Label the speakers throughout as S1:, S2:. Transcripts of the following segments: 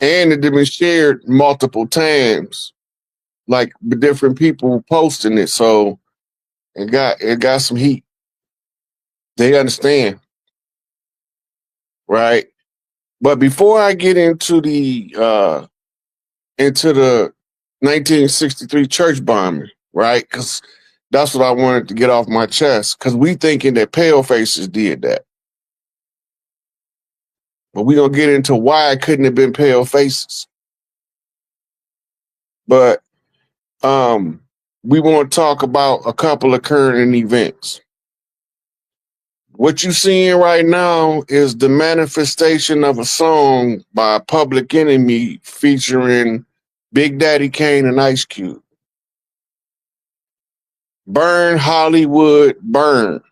S1: and it had been shared multiple times, like with different people posting it. So it got some heat. They understand, right? But before I get into the 1963 church bombing, right? Because that's what I wanted to get off my chest. Because we thinking that pale faces did that, but we gonna get into why it couldn't have been pale faces. But we want to talk about a couple of current events. What you're seeing right now is the manifestation of a song by Public Enemy featuring Big Daddy Kane and Ice Cube. Burn, Hollywood, burn.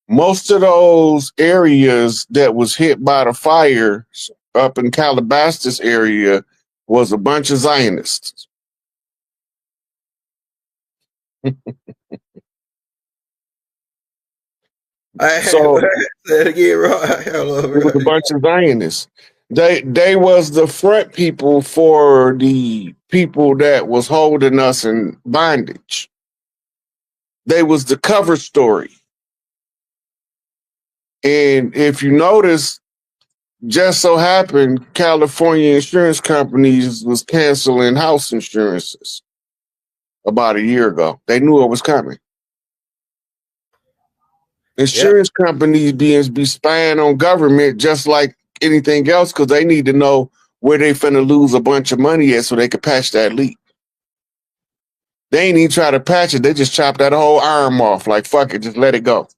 S1: Most of those areas that was hit by the fire up in Calabasas area was a bunch of Zionists. So
S2: say it again,
S1: it was a bunch of Zionists. They was the front people for the people that was holding us in bondage. They was the cover story. And if you notice, just so happened California insurance companies was canceling house insurances about a year ago. They knew it was coming. Insurance companies be spying on government just like anything else because they need to know where they finna lose a bunch of money at so they could patch that leak. They ain't even try to patch it. They just chopped that whole arm off. Like, fuck it, just let it go.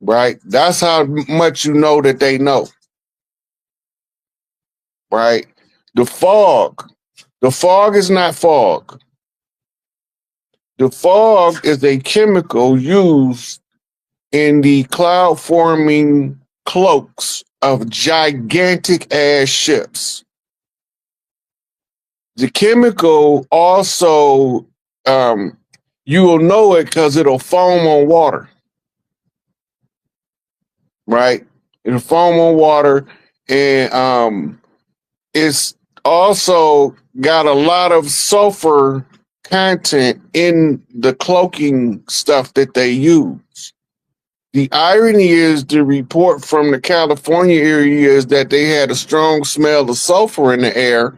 S1: Right? That's how much you know that they know. Right? The fog is not fog. The fog is a chemical used in the cloud forming cloaks of gigantic ass ships. The chemical also, you will know it because it'll foam on water. Right? It'll foam on water, and it's also got a lot of sulfur content in the cloaking stuff that they use. The irony is the report from the California area is that they had a strong smell of sulfur in the air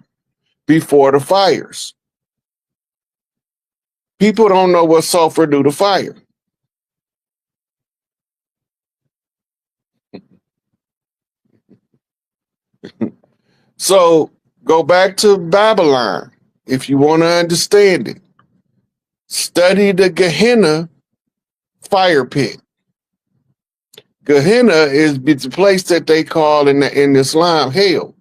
S1: before the fires. People don't know what sulfur do to fire. So go back to Babylon if you want to understand it. Study the Gehenna fire pit. Gehenna it's a place that they call in Islam hell.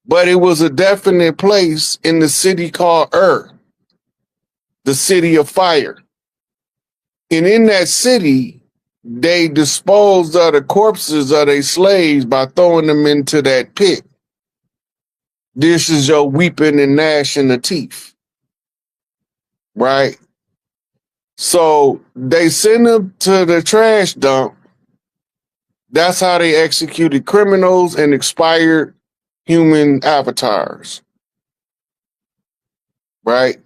S1: But it was a definite place in the city called the city of fire. And in that city, they disposed of the corpses of their slaves by throwing them into that pit. This is your weeping and gnashing of teeth. Right? So they send them to the trash dump. That's how they executed criminals and expired human avatars. Right?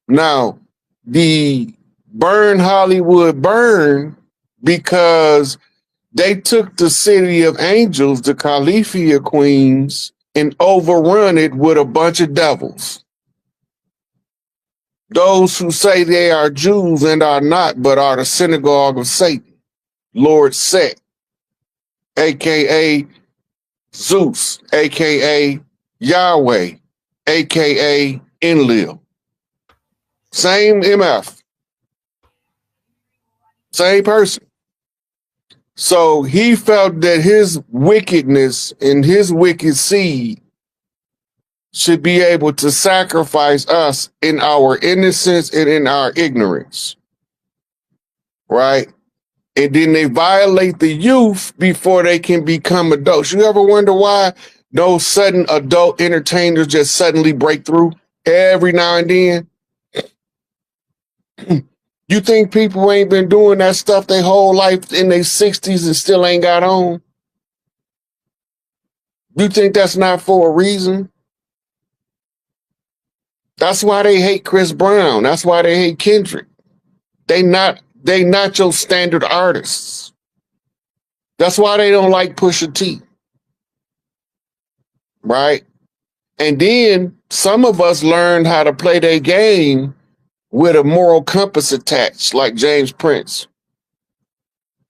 S1: Now, the burn Hollywood burn because they took the city of angels, the Califia queens, and overrun it with a bunch of devils. Those who say they are Jews and are not, but are the synagogue of Satan, Lord Set, aka Zeus, aka Yahweh, aka Enlil. Same MF. Same person. So he felt that his wickedness and his wicked seed should be able to sacrifice us in our innocence and in our ignorance. Right? And then they violate the youth before they can become adults. You ever wonder why those sudden adult entertainers just suddenly break through every now and then? You think people ain't been doing that stuff their whole life in their 60s and still ain't got on? You think that's not for a reason? That's why they hate Chris Brown. That's why they hate Kendrick. They not your standard artists. That's why they don't like Pusha T. Right? And then some of us learned how to play their game with a moral compass attached, like James Prince.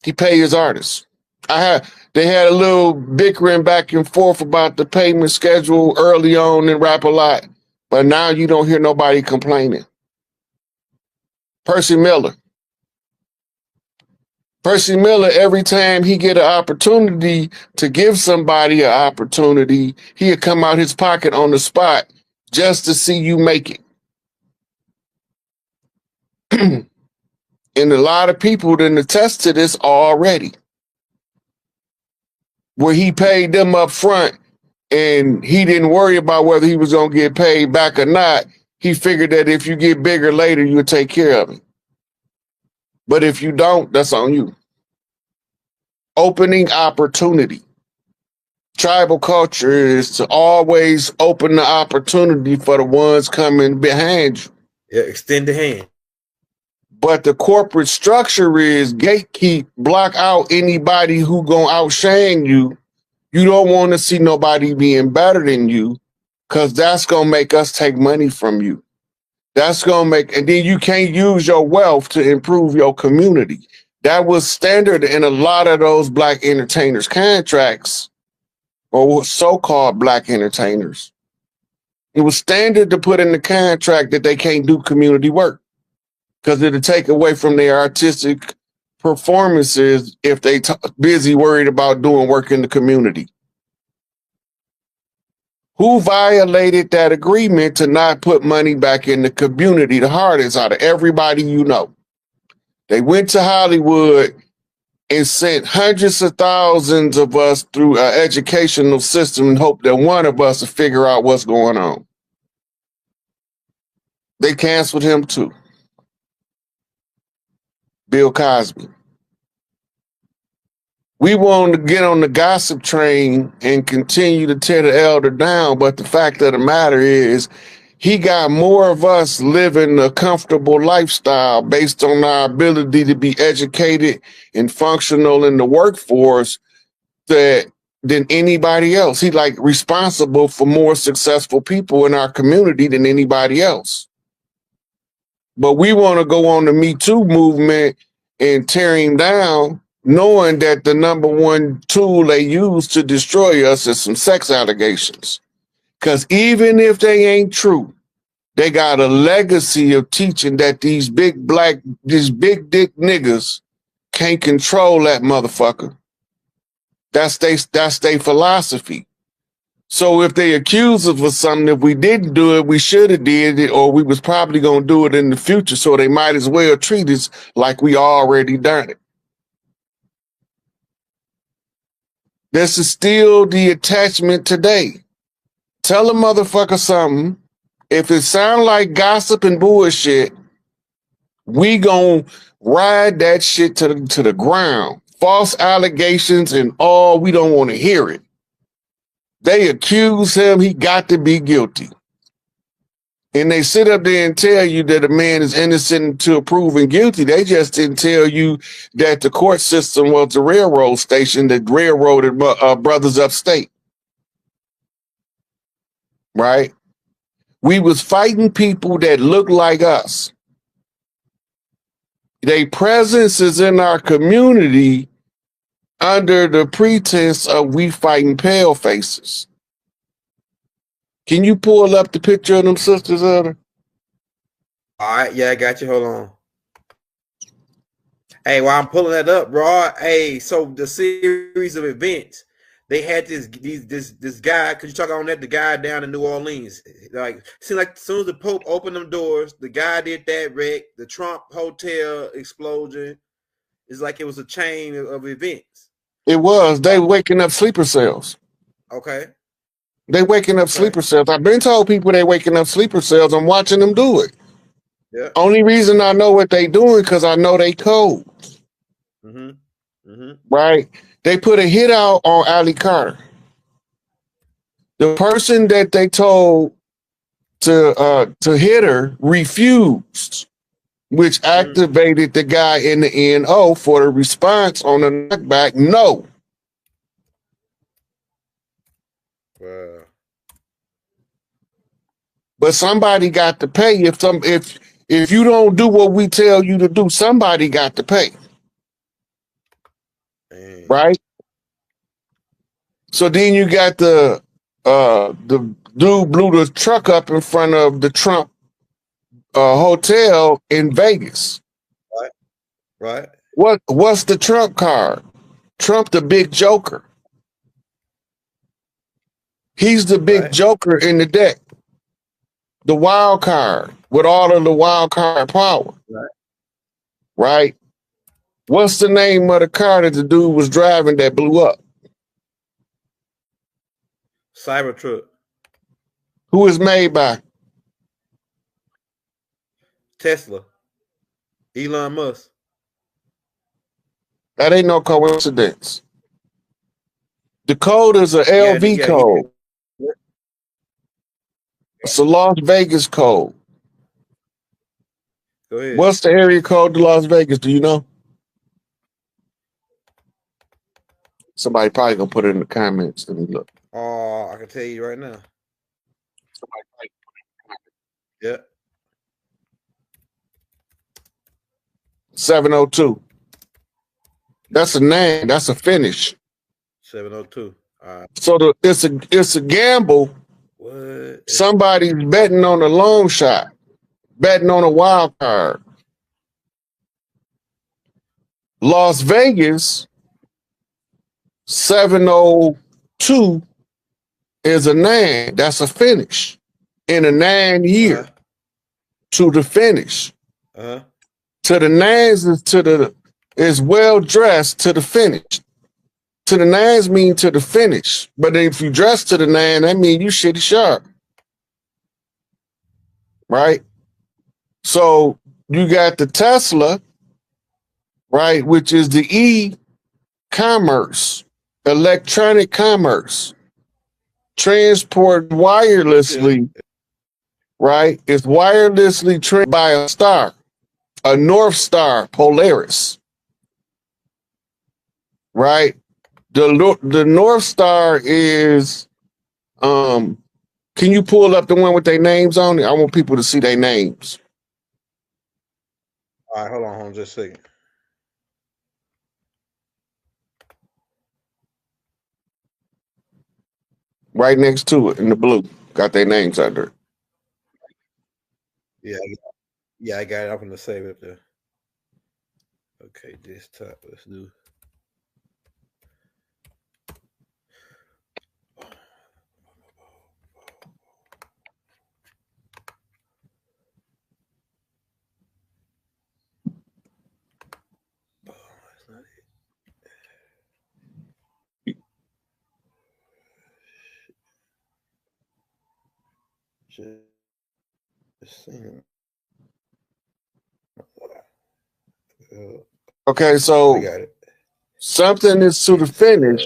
S1: He paid his artists. They had a little bickering back and forth about the payment schedule early on in Rap A Lot, but now you don't hear nobody complaining. Percy Miller, every time he get an opportunity to give somebody an opportunity, he'll come out his pocket on the spot just to see you make it. And a lot of people didn't attest to this already, where he paid them up front and he didn't worry about whether he was going to get paid back or not. He figured that if you get bigger later, you'll take care of it. But if you don't, that's on you. Opening opportunity. Tribal culture is to always open the opportunity for the ones coming behind you.
S2: Yeah, extend the hand.
S1: But the corporate structure is gatekeep, block out anybody who gonna outshine you. You don't want to see nobody being better than you, because that's gonna make us take money from you. That's gonna make, and then you can't use your wealth to improve your community. That was standard in a lot of those black entertainers' contracts, or so-called black entertainers. It was standard to put in the contract that they can't do community work, because it'll take away from their artistic performances if they busy worried about doing work in the community. Who violated that agreement to not put money back in the community the hardest out of everybody you know? They went to Hollywood and sent hundreds of thousands of us through an educational system and hope that one of us will figure out what's going on. They canceled him too. Bill Cosby. We want to get on the gossip train and continue to tear the elder down, but the fact of the matter is he got more of us living a comfortable lifestyle based on our ability to be educated and functional in the workforce than anybody else. He like responsible for more successful people in our community than anybody else. But we want to go on the Me Too movement and tear him down, knowing that the number one tool they use to destroy us is some sex allegations. Because even if they ain't true, they got a legacy of teaching that these big dick niggas can't control that motherfucker. That's they philosophy. So if they accuse us of something, if we didn't do it, we should have did it, or we was probably going to do it in the future. So they might as well treat us like we already done it. This is still the attachment today. Tell a motherfucker something. If it sound like gossip and bullshit, we gonna ride that shit to the ground. False allegations and all, we don't want to hear it. They accuse him, he got to be guilty. And they sit up there and tell you that a man is innocent until proven guilty. They just didn't tell you that the court system was a railroad station that railroaded brothers upstate. Right? We was fighting people that look like us. Their presence is in our community under the pretense of we fighting pale faces. Can you pull up the picture of them sisters, Elder?
S2: All right, yeah, I got you. Hold on. Hey, while I'm pulling that up, bro. Hey, so the series of events, they had this guy. Could you talk on that? The guy down in New Orleans, like, seemed like as soon as the Pope opened them doors, the guy did that wreck. The Trump hotel explosion. It's like it was a chain of events.
S1: It was. They waking up sleeper cells.
S2: Okay.
S1: They waking up sleeper cells. I've been told people they waking up sleeper cells. I'm watching them do it.
S2: Yeah.
S1: Only reason I know what they doing because I know they code.
S2: Mm-hmm. Mm-hmm.
S1: Right? They put a hit out on Ali Carter. The person that they told to hit her refused, which activated the guy in the NO for the response on the knockback. No.
S2: Wow.
S1: But somebody got to pay. If you don't do what we tell you to do, somebody got to pay.
S2: Dang.
S1: Right? So then you got the dude blew the truck up in front of the Trump hotel in Vegas.
S2: Right.
S1: What's the Trump card? Trump the big joker. He's the big joker in the deck. The wild card with all of the wild card power. Right? What's the name of the car that the dude was driving that blew up?
S2: Cybertruck.
S1: Who is made by?
S2: Tesla. Elon Musk.
S1: That ain't no coincidence. The code is a LV code. It's a Las Vegas code.
S2: Go ahead.
S1: What's the area code to Las Vegas? Do you know? Somebody probably gonna put it in the comments. Let me look.
S2: I can tell you right now. Yeah.
S1: 702. That's a name. That's a finish.
S2: 702. All right.
S1: So it's a gamble.
S2: What?
S1: Somebody's betting on a long shot, betting on a wild card. Las Vegas 702 is a 9. That's a finish in a 9 year to the finish. To the 9s is well dressed to the finish. To the 9s mean to the finish. But if you dress to the 9, that means you shitty sharp. Right? So you got the Tesla, right, which is the e-commerce, electronic commerce, transport wirelessly, right? It's wirelessly trained by a star, a North Star Polaris, right? The North Star is, can you pull up the one with their names on it? I want people to see their names.
S2: All right, hold on just a second.
S1: Right next to it in the blue, got their names under it.
S2: Yeah, I got it. I'm gonna save it up there. Okay, desktop. Let's do. That's not it. Just saying.
S1: Okay, so something is to the finish,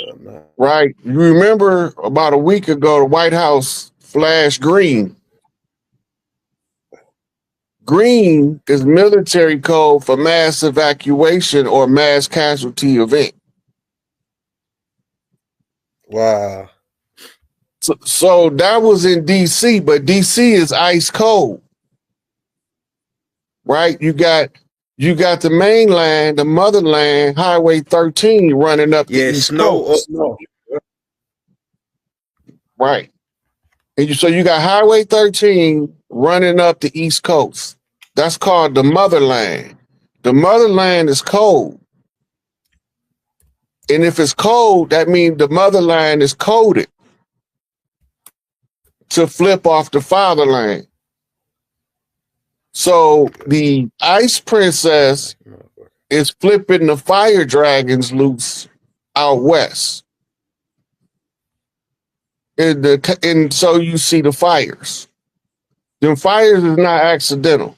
S1: right? You remember about a week ago, the White House flashed green. Green is military code for mass evacuation or mass casualty event.
S2: Wow.
S1: So that was in DC, but DC is ice cold, right? You got the main line, the motherland, Highway 13 running up the East Coast. Right. And so you got Highway 13 running up the East Coast. That's called the motherland. The motherland is cold. And if it's cold, that means the motherland is coded to flip off the fatherland. So the Ice Princess is flipping the fire dragons loose out west. And so you see the fires. Them fires is not accidental.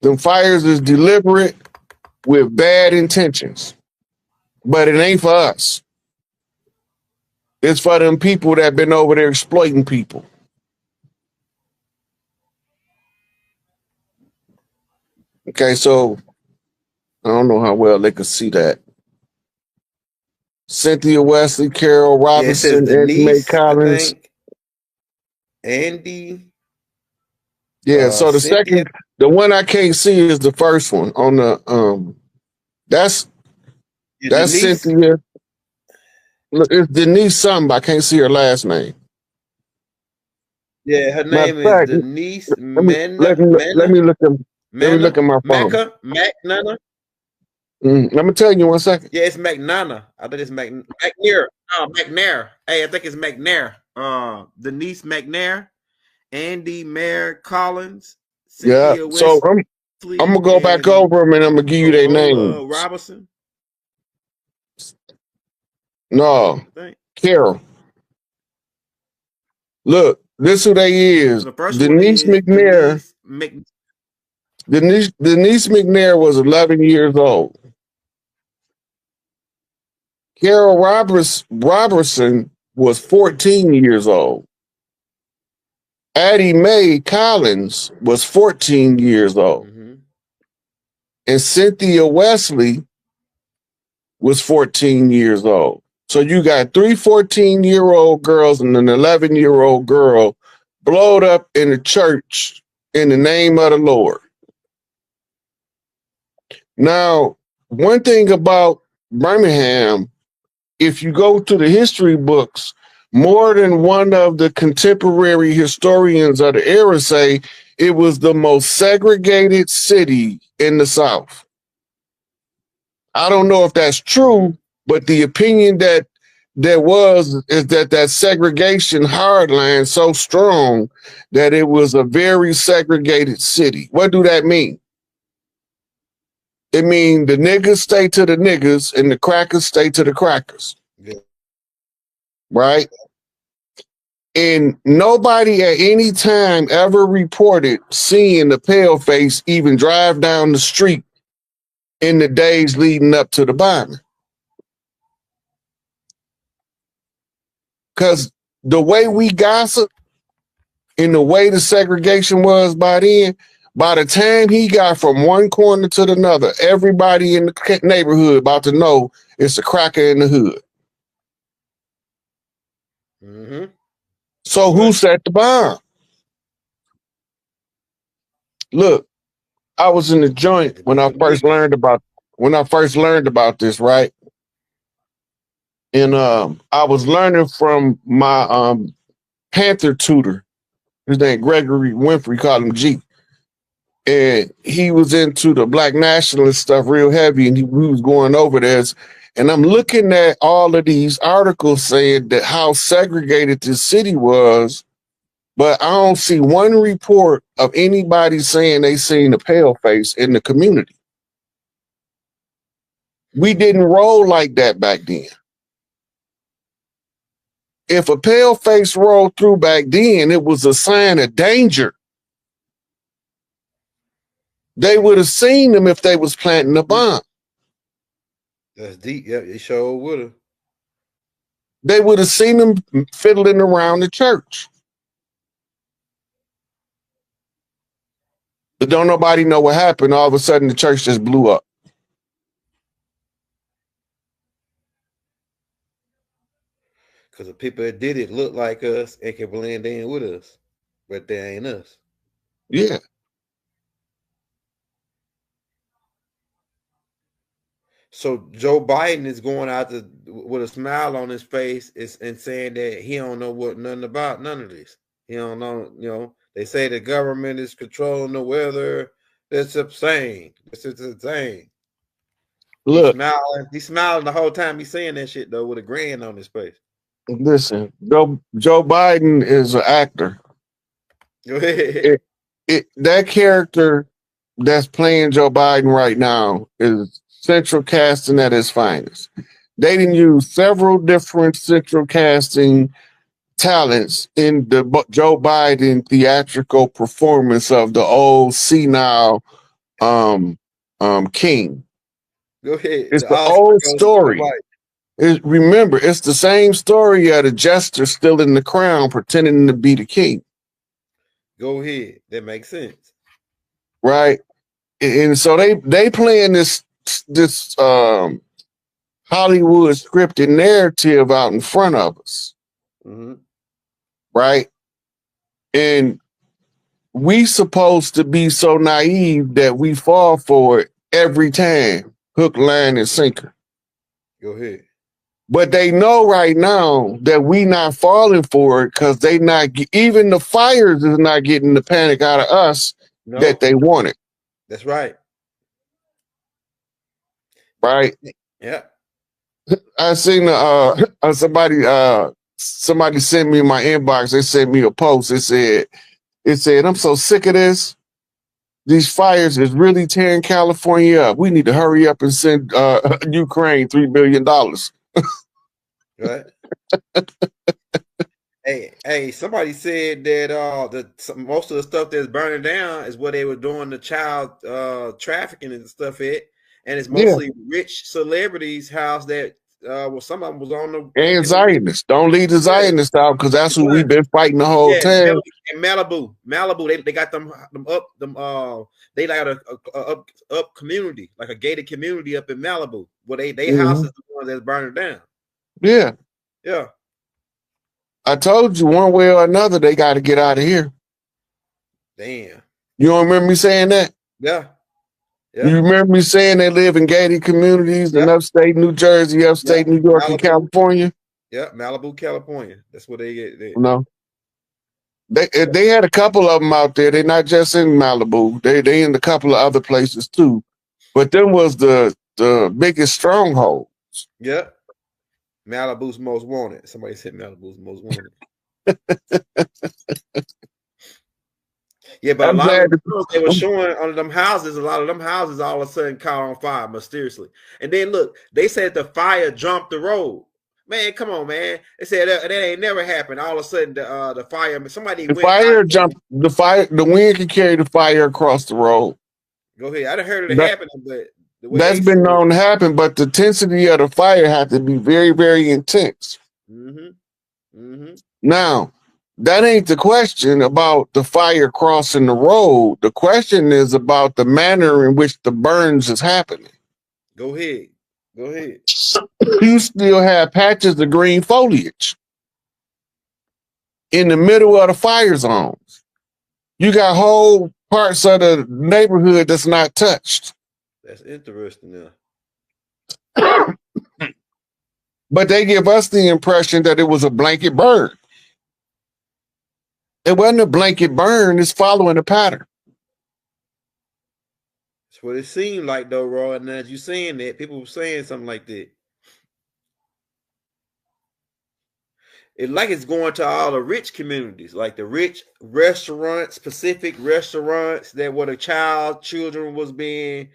S1: Them fires is deliberate with bad intentions. But it ain't for us. It's for them people that been over there exploiting people. Okay, so I don't know how well they could see that. Cynthia Wesley, Carol
S2: Yeah, it says
S1: Robinson, Eddie Mae
S2: Denise, I
S1: Collins.
S2: think, Andy,
S1: Yeah, so
S2: Cynthia.
S1: the one I can't see is the first one on the that's
S2: Yeah,
S1: that's
S2: Denise.
S1: Cynthia. Look, it's Denise something. I can't see her last name.
S2: Yeah, her
S1: Matter of
S2: name is
S1: fact,
S2: Denise
S1: let me
S2: Mena.
S1: let me look at my phone.
S2: McNana.
S1: Let me tell you 1 second.
S2: Yeah, it's McNana. I think it's McNair. Oh, McNair. Hey, I think it's McNair. Denise McNair, Andy Mayer Collins,
S1: Yeah.
S2: Cynthia
S1: So
S2: Wesley,
S1: I'm gonna go back
S2: and
S1: over them and I'm gonna give you their
S2: Corolla
S1: names.
S2: Robinson.
S1: No,
S2: I think.
S1: Carol. Look, this who they is.
S2: So the first one
S1: Denise
S2: is
S1: McNair. Denise McNair was 11 years old. Carol Robertson was 14 years old. Addie Mae Collins was 14 years old. And Cynthia Wesley was 14 years old. So you got 3 14-year-old girls and an 11-year-old girl blowed up in the church in the name of the Lord. Now, one thing about Birmingham, if you go to the history books, more than one of the contemporary historians of the era say it was the most segregated city in the South. I don't know if that's true, but the opinion that there was is that segregation hardline so strong that it was a very segregated city. What do that mean? It means the niggas stay to the niggas and the crackers stay to the crackers.
S2: Yeah.
S1: Right? And nobody at any time ever reported seeing the paleface even drive down the street in the days leading up to the bombing. Because the way we gossip and the way the segregation was by then, by the time he got from one corner to the other, everybody in the neighborhood about to know it's a cracker in the hood. So who set the bomb? Look, I was in the joint when I first learned about this, right? And I was learning from my Panther tutor. His name Gregory Winfrey, called him G. And he was into the black nationalist stuff real heavy, and he was going over this. And I'm looking at all of these articles saying that how segregated this city was, but I don't see one report of anybody saying they seen a pale face in the community. We didn't roll like that back then. If a pale face rolled through back then, it was a sign of danger. They would have seen them if they was planting a bomb.
S2: That's deep. Yeah, it sure would have.
S1: They would have seen them fiddling around the church. But don't nobody know what happened. All of a sudden, the church just blew up.
S2: Because the people that did it look like us and can blend in with us, but they ain't us.
S1: Yeah.
S2: So Joe Biden is going out with a smile on his face and saying that he don't know nothing about none of this. He don't know, they say the government is controlling the weather. That's insane. This is insane.
S1: Look.
S2: He's smiling the whole time he's saying that shit, though, with a grin on his face.
S1: Listen, Joe Biden is an actor.
S2: Go ahead.
S1: That character that's playing Joe Biden right now is central casting at its finest. They didn't use several different central casting talents in the Joe Biden theatrical performance of the old senile king.
S2: Go ahead.
S1: It's the old story. Remember, it's the same story of the jester still in the crown, pretending to be the king.
S2: Go ahead. That makes sense.
S1: Right? And so they playing this Hollywood scripted narrative out in front of us.
S2: Mm-hmm.
S1: Right? And we supposed to be so naive that we fall for it every time, hook, line, and sinker.
S2: Go ahead.
S1: But they know right now that we not falling for it because they not, even the fires is not getting the panic out of us that they wanted.
S2: That's right.
S1: Right?
S2: Yeah.
S1: I seen somebody sent me in my inbox. They sent me a post. It said, I'm so sick of this. These fires is really tearing California up. We need to hurry up and send Ukraine $3 billion.
S2: Right. Hey, somebody said that most of the stuff that's burning down is where they were doing the child trafficking and stuff at, and it's mostly rich celebrities' house that well, some of them was on the
S1: and Zionists. Don't leave the Zionists out because that's what we've been fighting the whole time.
S2: In Malibu, they got them up they got a up community, like a gated community up in Malibu, where they houses the ones that's burning down.
S1: Yeah.
S2: Yeah.
S1: I told you one way or another, they got to get out of here.
S2: Damn.
S1: You don't remember me saying that?
S2: Yeah.
S1: You remember me saying they live in gated communities in upstate New Jersey, upstate New York, and California?
S2: Yeah, Malibu, California. That's what they get there.
S1: No. They had a couple of them out there. They're not just in Malibu. They in a couple of other places too. But them was the biggest strongholds.
S2: Yeah. Malibu's most wanted. Somebody said Malibu's most wanted. Yeah, but a lot of them, they were showing under them houses, a lot of them houses all of a sudden caught on fire mysteriously. And then look, they said the fire jumped the road. Man, come on, man. They said that ain't never happened. All of a sudden the fire,
S1: the wind can carry the fire across the road.
S2: Go ahead. I done heard of it happening, but
S1: that's been known to happen, but the intensity of the fire had to be very, very intense. Now, that ain't the question about the fire crossing the road. The question is about the manner in which the burns is happening.
S2: Go ahead. Go ahead.
S1: You still have patches of green foliage in the middle of the fire zones. You got whole parts of the neighborhood that's not touched.
S2: That's interesting now.
S1: But they give us the impression that it was a blanket burn. It wasn't a blanket burn. It's following a pattern.
S2: That's what it seemed like, though, Raw. And as you saying that, people were saying something like that. It's like it's going to all the rich communities, like the rich restaurants, specific restaurants that where the children was being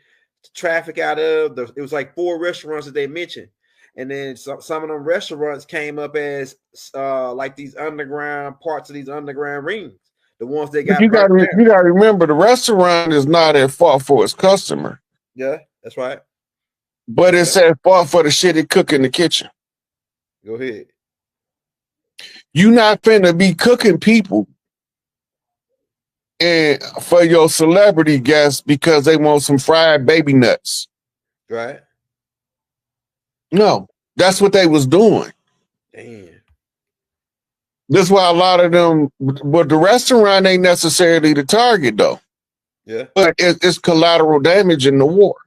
S2: trafficked out of. It was like 4 restaurants that they mentioned. And then some of them restaurants came up as like these underground parts of these underground rings. The ones that got
S1: you got to remember the restaurant is not at fault for its customer.
S2: Yeah, that's right.
S1: But it's at fault for the shit it cook in the kitchen.
S2: Go ahead.
S1: You not finna be cooking people and for your celebrity guests because they want some fried baby nuts.
S2: Right.
S1: No, that's what they was doing.
S2: Damn.
S1: That's why a lot of them, but the restaurant ain't necessarily the target though.
S2: Yeah.
S1: But it's collateral damage in the war.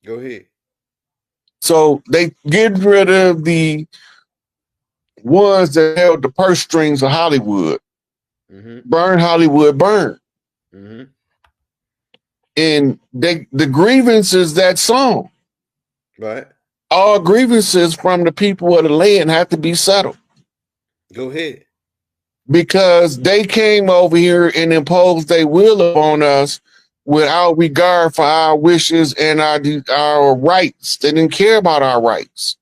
S2: Go ahead.
S1: So they get rid of the ones that held the purse strings of Hollywood. Burn Hollywood, burn. And the grievance is that song.
S2: Right.
S1: All grievances from the people of the land have to be settled.
S2: Go ahead.
S1: Because they came over here and imposed their will upon us without regard for our wishes and our rights. They didn't care about our rights.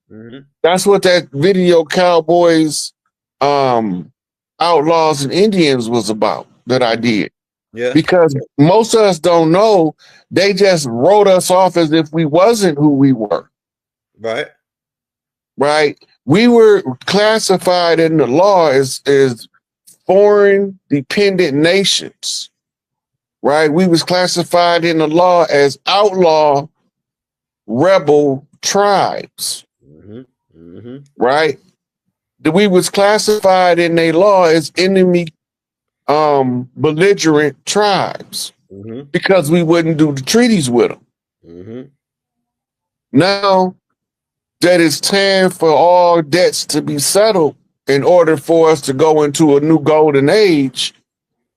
S1: That's what that video Cowboys, Outlaws and Indians was about that I did.
S2: Yeah.
S1: Because most of us don't know, they just wrote us off as if we wasn't who we were.
S2: Right.
S1: right? We were classified in the law as foreign dependent nations, right? We was classified in the law as outlaw rebel tribes, right? We was classified in a law as enemy belligerent tribes because we wouldn't do the treaties with them. Now that it's time for all debts to be settled in order for us to go into a new golden age,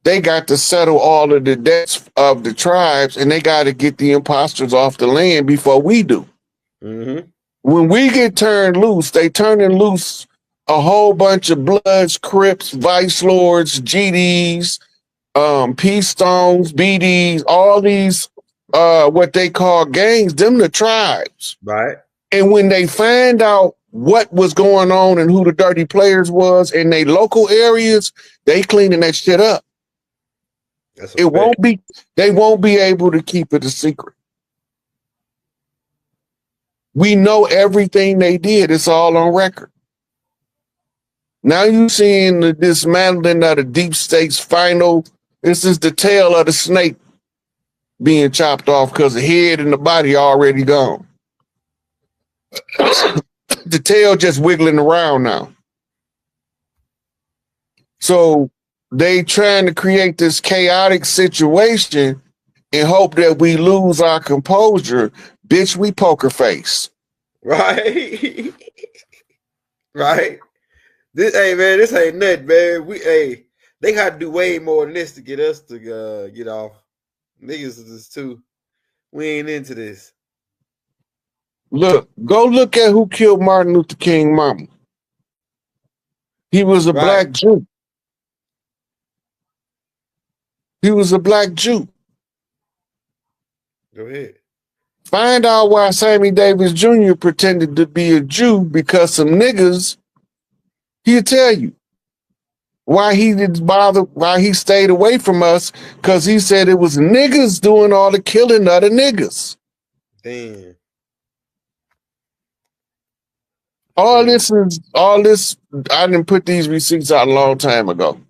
S1: they got to settle all of the debts of the tribes, and they got to get the imposters off the land before we do. When we get turned loose, they turning loose a whole bunch of Bloods, Crips, Vice Lords, GDs, Peace Stones, BDs, all these what they call gangs, them the tribes.
S2: Right.
S1: And when they find out what was going on and who the dirty players was in their local areas, they cleaning that shit up. They won't be able to keep it a secret. We know everything they did. It's all on record. Now you seeing the dismantling of the deep state's final. This is the tail of the snake being chopped off because the head and the body are already gone. The tail just wiggling around now. So they trying to create this chaotic situation and hope that we lose our composure. Bitch, we poker face.
S2: Right. Right. Hey man, this ain't nothing, man. They got to do way more than this to get us to get off. Niggas is too. We ain't into this.
S1: Look, go look at who killed Martin Luther King mama. He was a black Jew. He was a black Jew.
S2: Go ahead.
S1: Find out why Sammy Davis Jr. pretended to be a Jew because some niggas, he'll tell you why he didn't bother, why he stayed away from us, because he said it was niggas doing all the killing of the niggas.
S2: Damn.
S1: All this, I didn't put these receipts out a long time ago.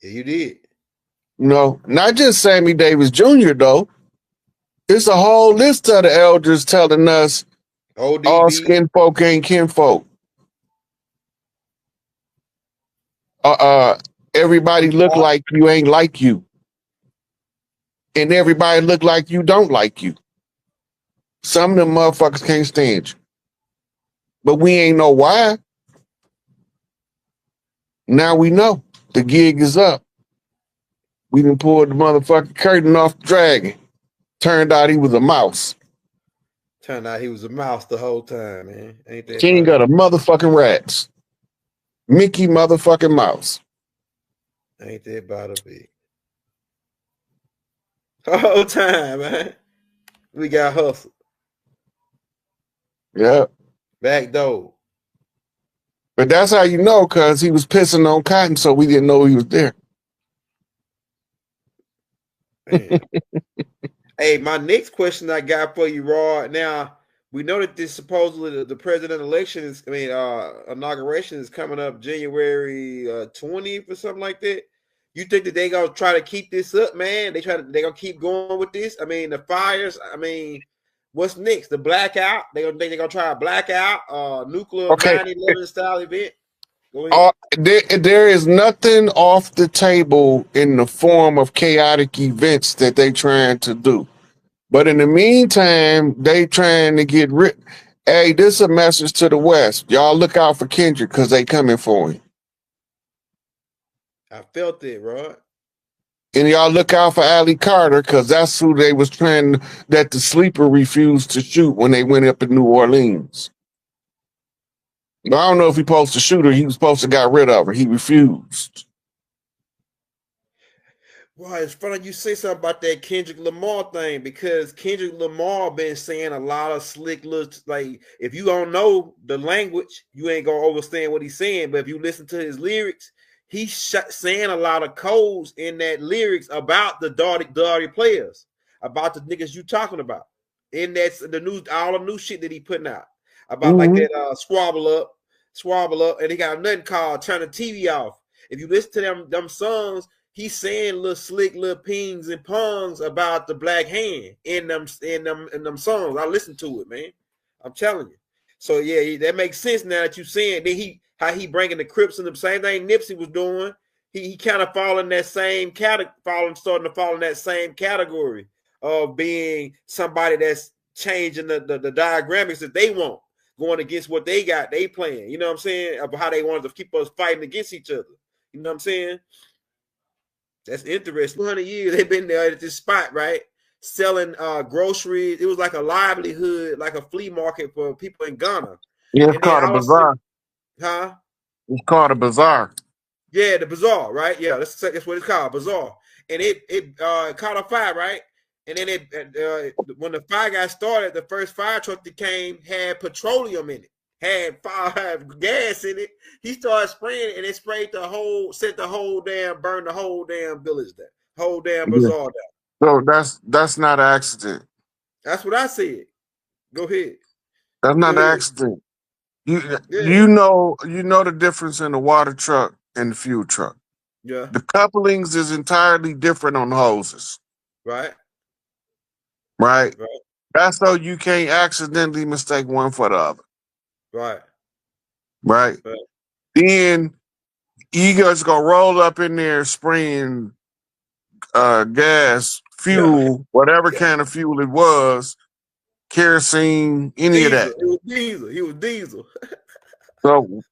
S2: Yeah, you did.
S1: No, not just Sammy Davis Jr. though. It's a whole list of the elders telling us
S2: ODB.
S1: All skin folk ain't kinfolk. Everybody look like you ain't like you. And everybody look like you don't like you. Some of them motherfuckers can't stand you. But we ain't know why. Now we know. The gig is up. We done pulled the motherfucking curtain off the dragon. Turned out he was a mouse.
S2: Turned out he was a mouse the whole time, man. Ain't that
S1: King of the motherfucking rats. Mickey motherfucking Mouse.
S2: Ain't that about a big? The whole time, man. We got hustled.
S1: Yeah.
S2: Back door.
S1: But that's how you know, because he was pissing on cotton, so we didn't know he was there.
S2: Hey, my next question I got for you, Raw. Now, we know that this supposedly the president election is, inauguration is coming up January 20th or something like that. You think that they gonna try to keep this up, man? They gonna keep going with this? I mean, the fires. I mean, what's next? The blackout? They gonna try a blackout, nuclear 9/11 style event? Go ahead.
S1: There is nothing off the table in the form of chaotic events that they trying to do. But in the meantime, they trying to get rid. Hey, this is a message to the West. Y'all look out for Kendrick because they coming for him.
S2: I felt it, Rod.
S1: And y'all look out for Ali Carter because that's who they was trying, that the sleeper refused to shoot when they went up in New Orleans. I don't know if he supposed to shoot her. He was supposed to got rid of her. He refused.
S2: Well, it's funny you say something about that Kendrick Lamar thing, because Kendrick Lamar been saying a lot of slick looks. Like, if you don't know the language, you ain't gonna understand what he's saying. But if you listen to his lyrics, he's saying a lot of codes in that lyrics about the dirty players, about the niggas you talking about. And that's the new, all the new shit that he putting out. about like
S1: Mm-hmm.
S2: that squabble up, and he got nothing called turn the TV off. If you listen to them songs, he's saying little slick little pings and pongs about the black hand in them songs. I listen to it, man. I'm telling you. So yeah, that makes sense now that you saying. Then how he bringing the Crips and the same thing Nipsey was doing. He kind of falling that same starting to fall in that same category of being somebody that's changing the diagramics that they want, going against what they got, they playing. You know what I'm saying? About how they wanted to keep us fighting against each other. You know what I'm saying? That's interesting. 200 years they've been there at this spot, right? Selling groceries. It was like a livelihood, like a flea market for people in Ghana.
S1: Yeah, it's
S2: And then
S1: called a
S2: I was,
S1: bazaar.
S2: huh?
S1: It's called a bazaar.
S2: Yeah, the bazaar, right? Yeah, that's what it's called, bazaar. And it caught a fire, right? And then when the fire got started, the first fire truck that came had petroleum in it, had gas in it. He started spraying it, and it sprayed burned the whole damn village down, whole damn
S1: Yeah.
S2: bazaar down.
S1: So that's not an accident.
S2: That's what I said. Go ahead.
S1: That's
S2: Go
S1: not an
S2: ahead.
S1: accident. You
S2: Yeah.
S1: you know the difference in the water truck and the fuel truck.
S2: Yeah.
S1: The couplings is entirely different on the hoses,
S2: Right.
S1: right?
S2: Right.
S1: That's so you can't accidentally mistake one for the other,
S2: Right.
S1: right?
S2: Right.
S1: Then you just gonna roll up in there spraying gas,
S2: Yeah.
S1: fuel, whatever
S2: Yeah.
S1: kind of fuel it was, kerosene, any of
S2: Diesel.
S1: that.
S2: It was diesel. He was diesel.
S1: So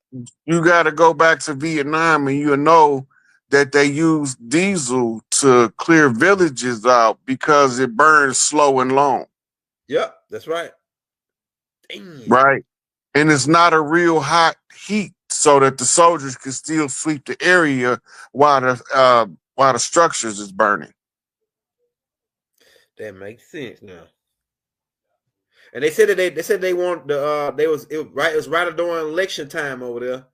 S1: you got to go back to Vietnam and you know that they use diesel to clear villages out because it burns slow and long,
S2: Yep. That's right. Damn.
S1: right? And it's not a real hot heat so that the soldiers can still sweep the area while the structures is burning.
S2: That makes sense now. And they said that they said they want it was right during election time over there.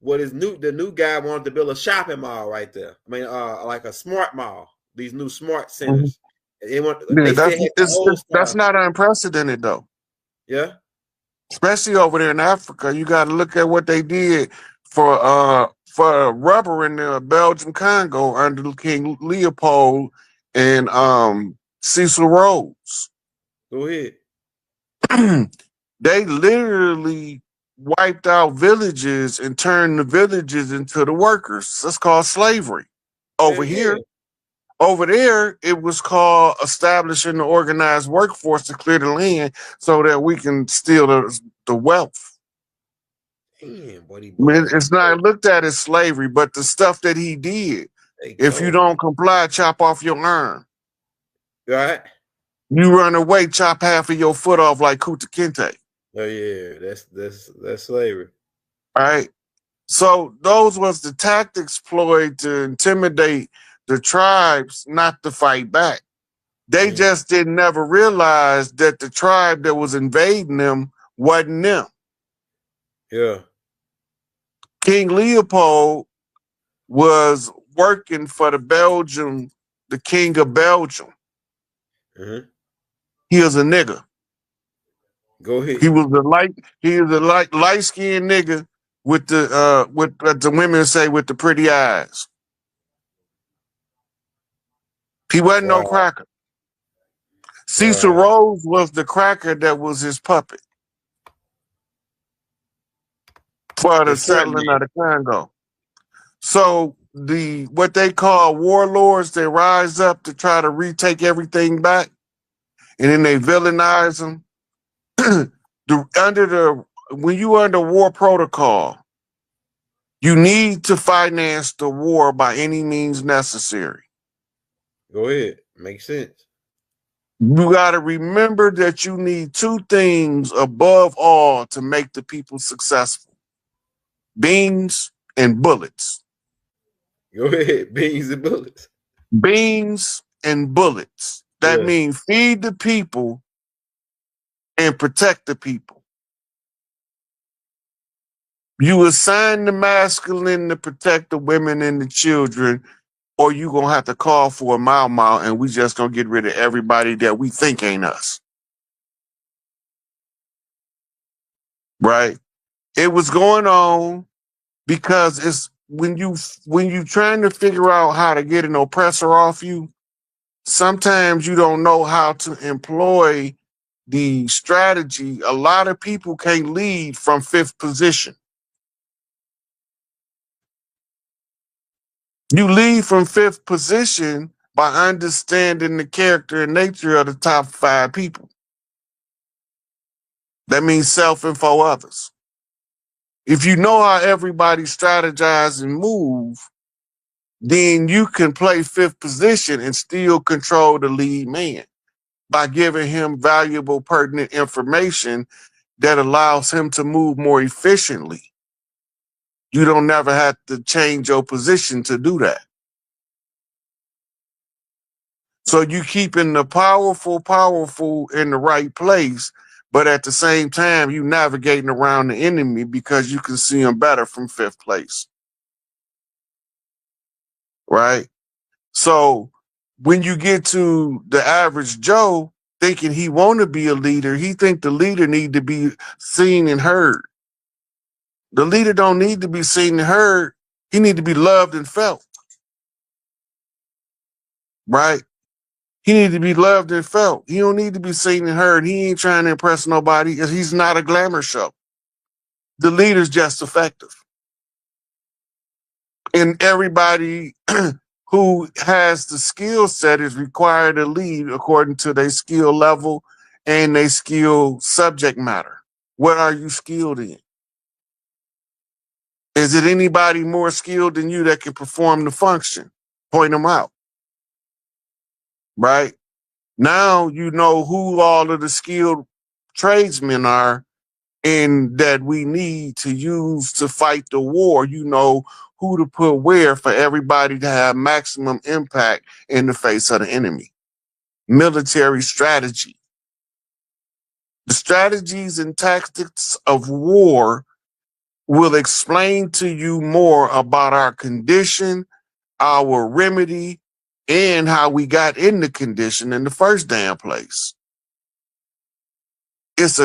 S2: The new guy wanted to build a shopping mall right there. I mean, like a smart mall. These new smart
S1: Mhm.
S2: centers.
S1: Yeah,
S2: They still had the old
S1: that's
S2: style.
S1: not unprecedented though.
S2: Yeah.
S1: Especially over there in Africa. You got to look at what they did for rubber in the Belgium Congo under King Leopold and Cecil Rhodes.
S2: Go ahead.
S1: They literally wiped out villages and turned the villages into the workers. That's called slavery.
S2: Hell
S1: Over
S2: yeah.
S1: here, over there, it was called establishing the organized workforce to clear the land so that we can steal the wealth.
S2: Damn, buddy
S1: I mean,
S2: boy.
S1: it's not looked at as slavery, but the stuff that he did.
S2: They
S1: If you
S2: go.
S1: don't comply, chop off your arm.
S2: Right?
S1: You run away, chop half of your foot off like Kuta Kinte.
S2: Oh yeah. That's slavery.
S1: All right. So those was the tactics employed to intimidate the tribes not to fight back. They
S2: Mm.
S1: just didn't never realize that the tribe that was invading them wasn't them.
S2: Yeah.
S1: King Leopold was working for the king of Belgium.
S2: Mm-hmm.
S1: He was a nigga.
S2: Go ahead.
S1: He was a light skinned nigga with the women say with the pretty eyes. He wasn't no
S2: Wow.
S1: cracker. Cecil
S2: Wow.
S1: Rhodes was the cracker that was his puppet for
S2: The
S1: the
S2: front
S1: settling
S2: man.
S1: of the Congo. So what they call warlords, they rise up to try to retake everything back, and then they villainize them. When you under war protocol, you need to finance the war by any means necessary.
S2: Go ahead. Makes sense.
S1: You got to remember that you need two things above all to make the people successful: beans and bullets.
S2: Go ahead. Beans and bullets.
S1: Beans and bullets. That
S2: Yeah.
S1: means feed the people and protect the people. You assign the masculine to protect the women and the children, or you gonna have to call for a mile, and we just gonna get rid of everybody that we think ain't us. right? It was going on because it's when you trying to figure out how to get an oppressor off you, sometimes you don't know how to employ the strategy. A lot of people can't lead from fifth position. You lead from fifth position by understanding the character and nature of the top 5 people. That means self and 4 others. If you know how everybody strategize and move, then you can play fifth position and still control the lead man by giving him valuable, pertinent information that allows him to move more efficiently. You don't never have to change your position to do that. So you keeping the powerful in the right place, but at the same time, you navigating around the enemy because you can see them better from fifth place, right? So when you get to the average Joe thinking he want to be a leader, he think the leader need to be seen and heard. The leader don't need to be seen and heard. He need to be loved and felt, right? He need to be loved and felt. He don't need to be seen and heard. He ain't trying to impress nobody. He's not a glamour show. The leader's just effective. And everybody who has the skill set is required to lead according to their skill level and their skill subject matter. What are you skilled in? Is it anybody more skilled than you that can perform the function? Point them out, right? Now you know who all of the skilled tradesmen are and that we need to use to fight the war. You know who to put where for everybody to have maximum impact in the face of the enemy. Military strategy. The strategies and tactics of war will explain to you more about our condition, our remedy, and how we got in the condition in the first damn place. It's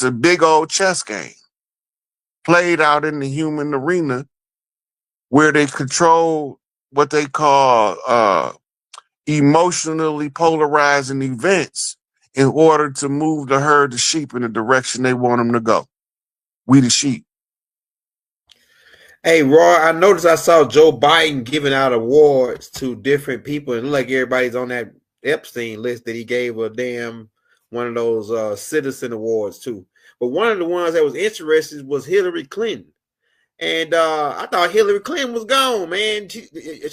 S1: a big old chess game played out in the human arena where they control what they call emotionally polarizing events in order to move the herd of sheep in the direction they want them to go. We the sheep.
S2: Hey, Roy, I noticed I saw Joe Biden giving out awards to different people, and it look like everybody's on that Epstein list that he gave a damn one of those citizen awards to. But one of the ones that was interesting was Hillary Clinton. And I thought Hillary Clinton was gone, man.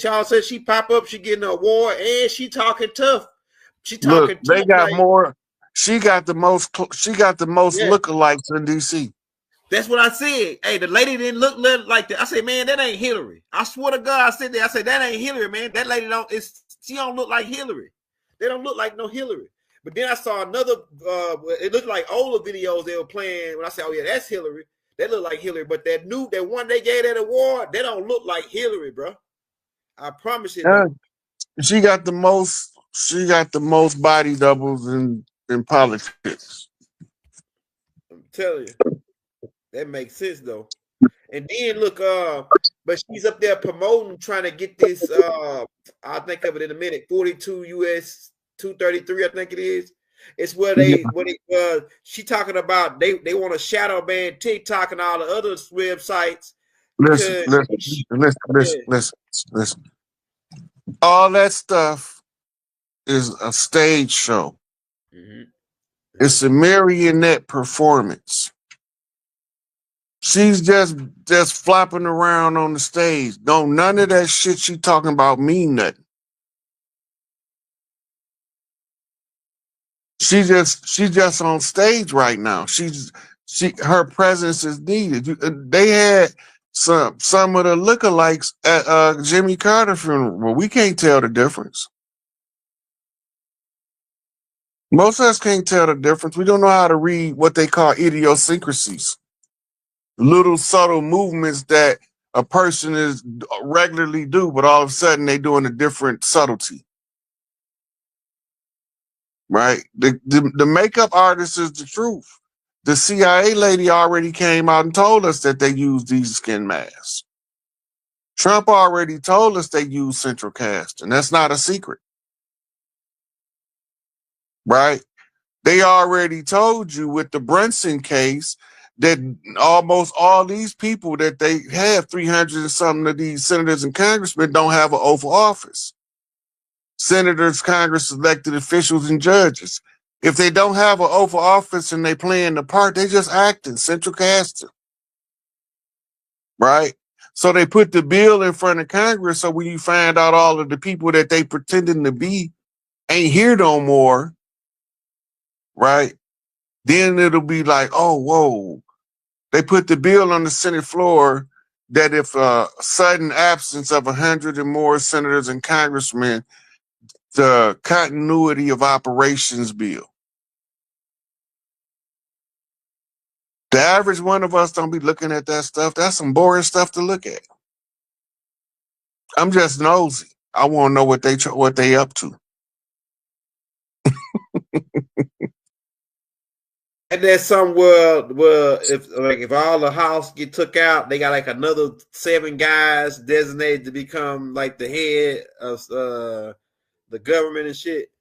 S2: Y'all said she pop up, she getting an award, and she talking tough. She
S1: Look,
S2: talking
S1: they
S2: tough
S1: got
S2: like,
S1: more. She got the most. She got the most
S2: yeah.
S1: lookalikes in DC.
S2: That's what I said. Hey, the lady didn't look like that. I said, man, that ain't Hillary. I swear to God, I said that. I said, that ain't Hillary, man. That lady she don't look like Hillary. They don't look like no Hillary. But then I saw another, it looked like older videos they were playing. When I said, oh yeah, that's Hillary. That looked like Hillary. But that one they gave that award, they don't look like Hillary, bro. I promise you.
S1: She got the most. She got the most body doubles in politics.
S2: I'm telling you. That makes sense though. And then look, but she's up there promoting, trying to get this. I'll think of it in a minute. 42 US 233, I think it is. It's where she talking about they want to shadow ban TikTok and all the other websites because
S1: Listen. All that stuff is a stage show.
S2: Mm-hmm.
S1: It's a marionette performance. She's just flopping around on the stage. Don't none of that shit she talking about mean nothing. She's just on stage right now. Her presence is needed. They had some of the lookalikes at Jimmy Carter funeral. Well, we can't tell the difference. Most of us can't tell the difference. We don't know how to read what they call idiosyncrasies. Little subtle movements that a person is regularly do, but all of a sudden they doing a different subtlety. Right? The makeup artist is the truth. The CIA lady already came out and told us that they use these skin masks. Trump already told us they use central casting. That's not a secret, right? They already told you with the Brunson case that almost all these people that they have, 300 and something of these senators and congressmen, don't have an oath of office. Senators, Congress, elected officials, and judges. If they don't have an oath of office and they playing the part, they just acting, central casting, right? So they put the bill in front of Congress. So when you find out all of the people that they pretending to be ain't here no more, right? Then it'll be like, oh, whoa. They put the bill on the Senate floor that if a sudden absence of 100 or more senators and congressmen, the continuity of operations bill. The average one of us don't be looking at that stuff. That's some boring stuff to look at. I'm just nosy. I want to know what they up to.
S2: And there's somewhere where if all the House get took out, they got like another 7 guys designated to become like the head of the government and shit.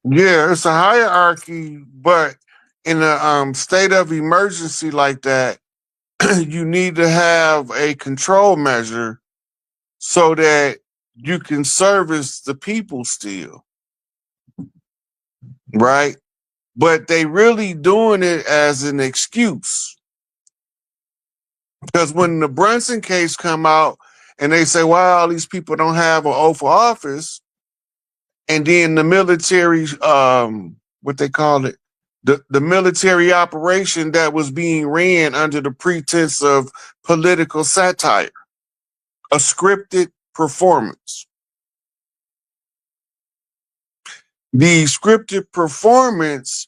S1: Yeah, it's a hierarchy, but in a state of emergency like that, you need to have a control measure so that you can service the people still, right? But they really doing it as an excuse. Because when the Brunson case come out and they say, well, these people don't have an oath of office, and then the military, what they call it, the military operation that was being ran under the pretense of political satire, a scripted performance. The scripted performance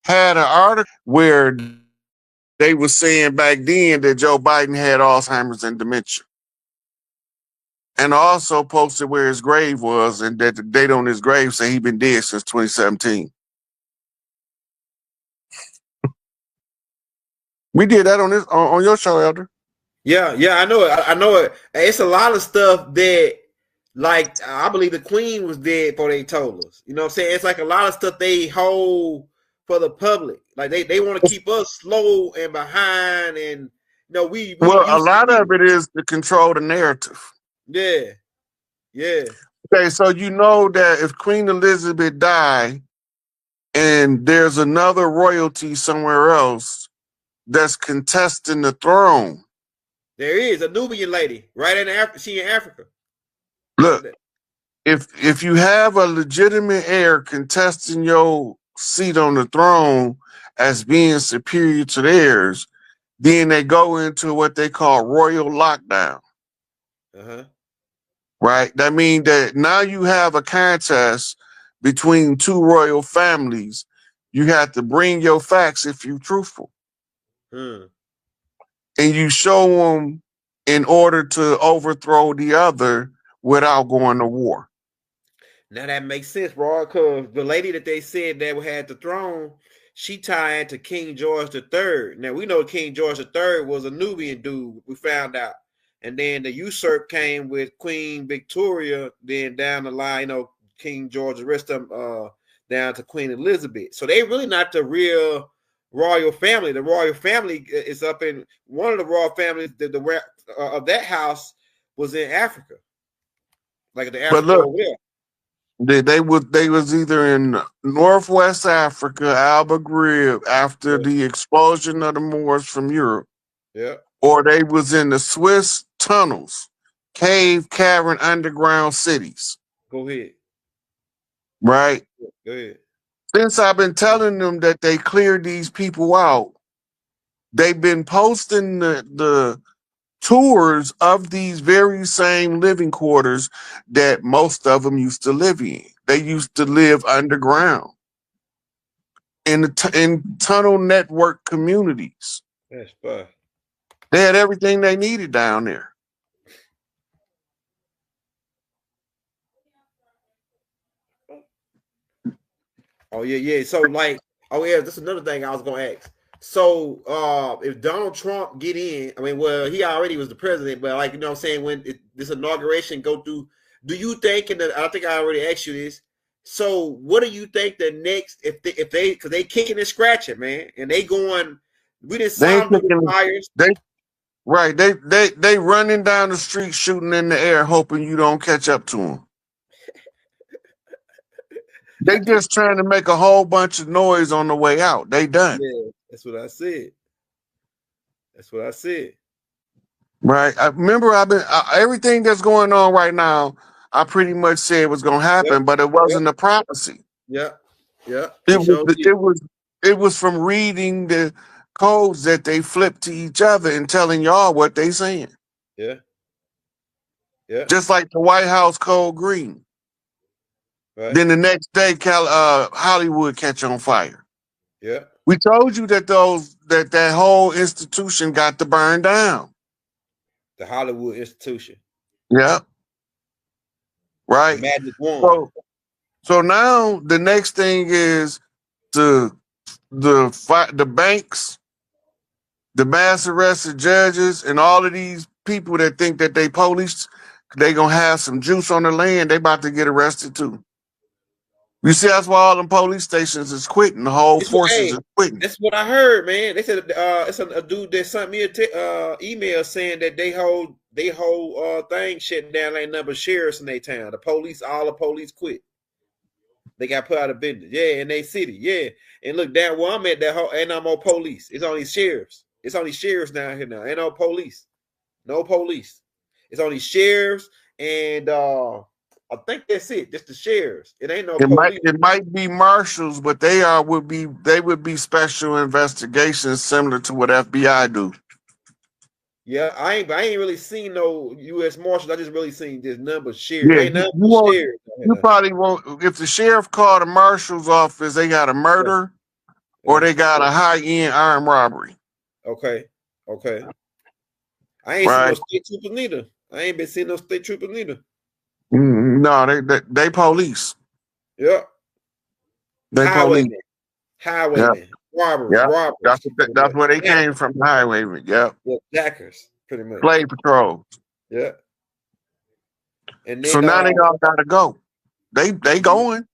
S1: had an article where they were saying back then that Joe Biden had Alzheimer's and dementia. And also posted where his grave was and that the date on his grave say he'd been dead since 2017. We did that on your show, Elder.
S2: Yeah, I know it. I know it. It's a lot of stuff that, like, I believe the Queen was dead before they told us. You know what I'm saying? It's like a lot of stuff they hold for the public. Like they want to keep us slow and behind, and we
S1: Well, a
S2: used
S1: lot
S2: to.
S1: of it is to control the narrative.
S2: Yeah, yeah.
S1: Okay, so you know that if Queen Elizabeth died and there's another royalty somewhere else that's contesting the throne.
S2: There is a Nubian lady right in Africa. She in Africa.
S1: Look, if you have a legitimate heir contesting your seat on the throne as being superior to theirs, then they go into what they call royal lockdown.
S2: Uh-huh.
S1: Right? That means that now you have a contest between two royal families. You have to bring your facts if you're truthful.
S2: Hmm.
S1: And you show them in order to overthrow the other without going to war.
S2: Now that makes sense, bro. Because the lady that they said that had the throne, she tied to King George III. Now we know King George III was a Nubian dude. We found out, and then the usurp came with Queen Victoria. Then down the line, King George, the rest of them, down to Queen Elizabeth. So they really not the real royal family. The royal family is up in one of the royal families. The of that house was in Africa, like the
S1: But
S2: Africa
S1: look,
S2: over there.
S1: they was either in Northwest Africa, Alba Grib, after
S2: Yeah.
S1: the expulsion of the Moors from Europe,
S2: Yeah.
S1: or they was in the Swiss tunnels, cave, cavern, underground cities,
S2: Go ahead.
S1: right?
S2: Go ahead.
S1: Since I've been telling them that they cleared these people out, they've been posting the tours of these very same living quarters that most of them used to live in. They used to live underground in tunnel network communities.
S2: That's fine.
S1: They had everything they needed down there.
S2: Oh yeah, yeah. So like, oh yeah, that's another thing I was gonna ask. So if Donald Trump get in, I mean, well, he already was the president, but like, you know what I'm saying, when this inauguration go through, do you think, and I think I already asked you this, so what do you think the next, if they because they kicking and scratching, man, and they going, we didn't
S1: They
S2: saw
S1: ain't
S2: them do
S1: picking.
S2: fires.
S1: They right. They running down the street, shooting in the air, hoping you don't catch up to them. They just trying to make a whole bunch of noise on the way out. They done.
S2: Yeah, that's what I said. That's what I said.
S1: Right. I remember everything that's going on right now. I pretty much said was going to
S2: Yep,
S1: happen, but it
S2: yep,
S1: wasn't a prophecy.
S2: yep, yep. He
S1: It was
S2: showed
S1: it
S2: you.
S1: was it was from reading the codes that they flip to each other and telling y'all what they saying.
S2: Yeah, yeah,
S1: Just like the White House code green.
S2: right.
S1: Then the next day, Hollywood catch on fire.
S2: Yeah,
S1: We told you that that whole institution got to burn down.
S2: the Hollywood institution,
S1: Yeah,
S2: the
S1: right.
S2: magic wand.
S1: So now the next thing is the banks, the mass arrested judges, and all of these people that think that they police, they gonna have some juice on the land. They about to get arrested too. You see, that's why all them police stations is quitting. The whole forces
S2: Hey,
S1: is quitting.
S2: that's what I heard, man. They said it's a dude that sent me a email saying that they hold thing shutting down. Ain't number sheriffs in their town. The police, all the police quit. They got put out of business. Yeah, in their city. Yeah, and look down where I'm at. That whole ain't no more police. It's only sheriffs. It's only sheriffs down here now. Ain't no police. No police. It's only sheriffs and I think that's it. Just the sheriffs. It ain't no police.
S1: It might be marshals, but they would be special investigations similar to what FBI do.
S2: Yeah, I ain't really seen no U.S. Marshals. I just really seen this number sheriff.
S1: Yeah,
S2: Ain't nothing
S1: you
S2: but
S1: won't.
S2: sheriff.
S1: You probably won't. If the sheriff called the marshal's office, they got a
S2: Yeah,
S1: murder or
S2: yeah.
S1: they got a high end armed robbery.
S2: Okay, okay. I ain't seen no
S1: Right?
S2: state troopers neither. I ain't been seeing no state troopers neither.
S1: No, they police.
S2: Yeah,
S1: They police. Yeah,
S2: highwaymen,
S1: yeah.
S2: robbers.
S1: That's where they
S2: Jackers.
S1: came from. The highwaymen. Yeah,
S2: Yeah, jackers, pretty much.
S1: slave patrol.
S2: Yeah, and
S1: So
S2: then
S1: now they all gotta go. They going.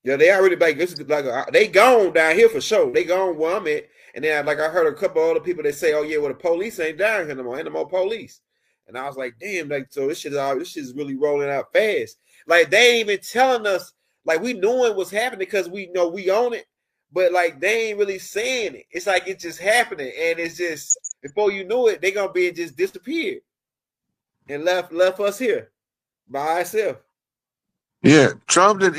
S2: yeah, they already like this is like they gone down here for sure. They gone where I'm at, and then like I heard a couple other people that say, "Oh yeah, well the police ain't down here no more. Ain't no more police." And I was like, "Damn!" Like so, this shit's really rolling out fast. Like they ain't even telling us. Like we knowing what's happening because we know we own it, but like they ain't really saying it. It's like it's just happening, and it's just before you know it, they gonna be just disappeared and left us here by ourselves.
S1: Yeah, Trump did